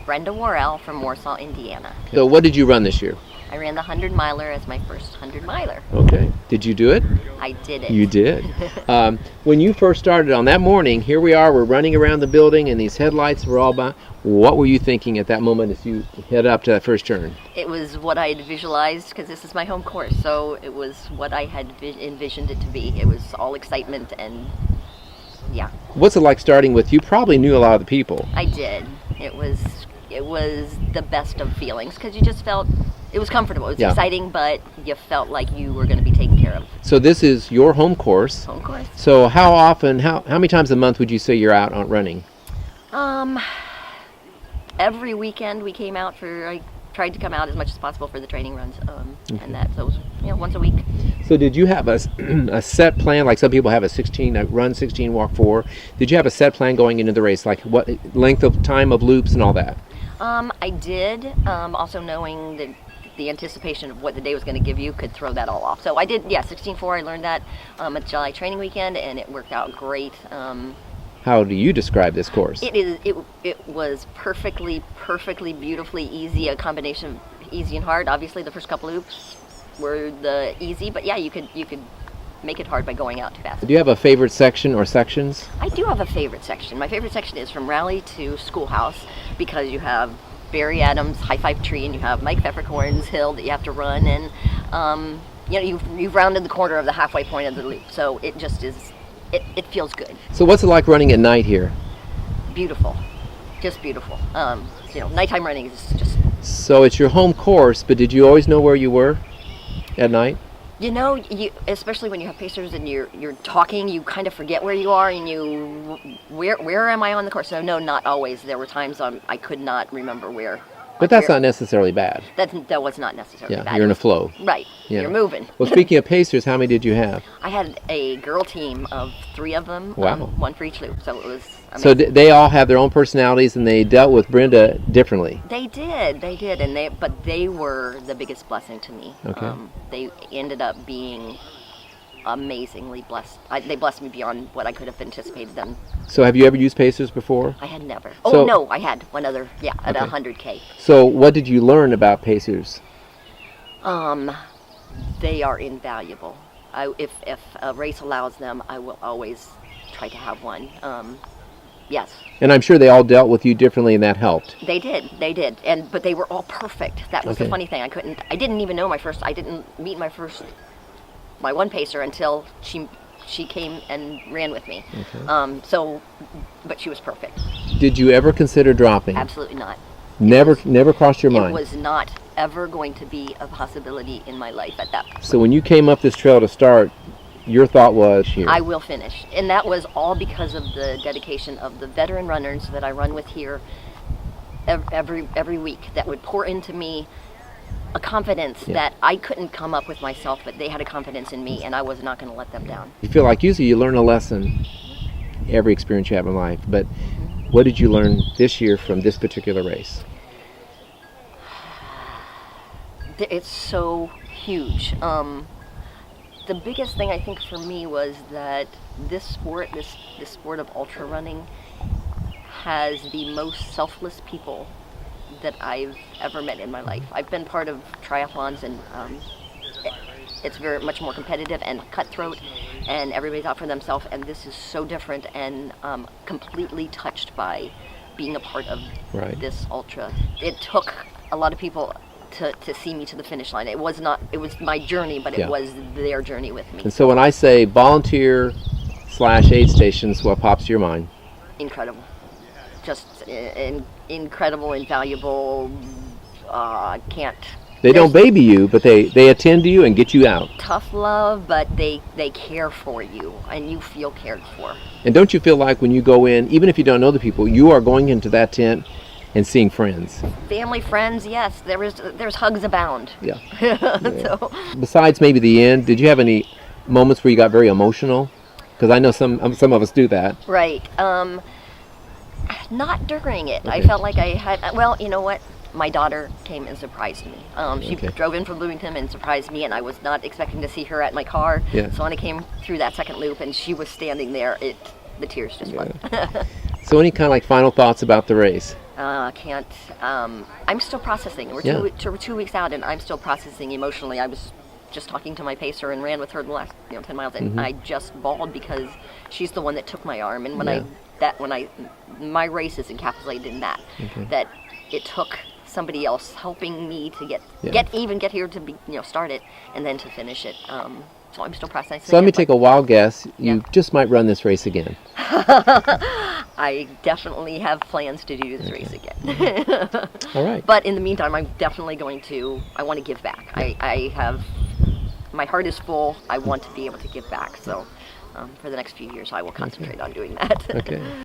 Brenda Worrell from Warsaw, Indiana. So what did you run this year? I ran the 100-miler as my first 100-miler. Okay. Did you do it? I did it. You did. When you first started on that morning, here we are, we're running around the building and these headlights were all by. What were you thinking at that moment as you head up to that first turn? It was what I had visualized, because this is my home course, so it was what I had envisioned it to be. It was all excitement and yeah. What's it like starting with, you probably knew a lot of the people. I did. It was the best of feelings, because you just felt it was comfortable. It was exciting, but you felt like you were going to be taken care of. So this is your home course. Home course. So how often, how many times a month would you say you're out on running? Every weekend we came out I tried to come out as much as possible for the training runs, and that, so it was, once a week. So did you have a set plan, like some people have a run 16, walk 4? Did you have a set plan going into the race, like what length of time of loops and all that? I did, also knowing that the anticipation of what the day was going to give you could throw that all off. So I did, 16.4, I learned that at July training weekend, and it worked out great. How do you describe this course? It was perfectly, beautifully easy, a combination of easy and hard. Obviously the first couple loops were the easy, but yeah, you could make it hard by going out too fast. Do you have a favorite section or sections? I do have a favorite section. My favorite section is from Raleigh to Schoolhouse, because you have Barry Adams' High Five Tree, and you have Mike Pfeffercorn's hill that you have to run, and you've rounded the corner of the halfway point of the loop, so it just is. It feels good. So what's it like running at night here? Beautiful, just beautiful. Nighttime running is just. So it's your home course, but did you always know where you were at night? Especially when you have pacers and you're talking, you kind of forget where you are, and where am I on the course? So no, not always. There were times I could not remember where. But that's not necessarily bad. That was not necessarily bad. Yeah, you're in a flow. Right, you're moving. Well, speaking of pacers, how many did you have? I had a girl team of 3 of them. Wow. One for each loop, so it was amazing. So they all have their own personalities, and they dealt with Brenda differently. They did, but they were the biggest blessing to me. Okay. They ended up being amazingly blessed. They blessed me beyond what I could have anticipated them. So have you ever used pacers before? I had never. No, I had one other, at 100K. So what did you learn about pacers? They are invaluable. If a race allows them, I will always try to have one. Yes. And I'm sure they all dealt with you differently, and that helped. They did, but they were all perfect. That was the funny thing. I didn't even know I didn't meet my one pacer until she came and ran with me. Okay. But she was perfect. Did you ever consider dropping? Absolutely not. Never crossed your mind? It was not ever going to be a possibility in my life at that point. So when you came up this trail to start, your thought was, here, I will finish. And that was all because of the dedication of the veteran runners that I run with here every week, that would pour into me a confidence that I couldn't come up with myself, but they had a confidence in me, and I was not going to let them down. You feel like usually you learn a lesson every experience you have in life, but what did you learn this year from this particular race? It's so huge. The biggest thing I think for me was that this sport of ultra running, has the most selfless people that I've ever met in my life. I've been part of triathlons, and it's very much more competitive and cutthroat, and everybody's out for themselves, and this is so different, and completely touched by being a part of this ultra. It took a lot of people to see me to the finish line. It was my journey, but it was their journey with me. And so when I say volunteer/aid stations, what pops to your mind? Incredible. Just incredible, invaluable. They don't baby you, but they attend to you and get you out. Tough love, but they care for you, and you feel cared for. And don't you feel like when you go in, even if you don't know the people, you are going into that tent and seeing friends? Family, friends, yes. There's hugs abound. Yeah. So. Besides maybe the end, did you have any moments where you got very emotional? Because I know some of us do that. Right. Not during it. Okay. I felt like I had. Well, you know what? My daughter came and surprised me. She drove in from Bloomington and surprised me, and I was not expecting to see her at my car. Yeah. So when I came through that second loop and she was standing there, the tears just went. So any kind of like final thoughts about the race? Can't. I'm still processing. We're Yeah. 2 weeks out, and I'm still processing emotionally. I was just talking to my pacer and ran with her the last 10 miles, and I just bawled because she's the one that took my arm. And my race is encapsulated in that. Okay. That it took somebody else helping me to get here to be start it and then to finish it. So I'm still processing. So let me take a wild guess. You just might run this race again. I definitely have plans to do this race again. All right. But in the meantime, I'm definitely I want to give back. My heart is full. I want to be able to give back. So for the next few years, I will concentrate on doing that. Okay.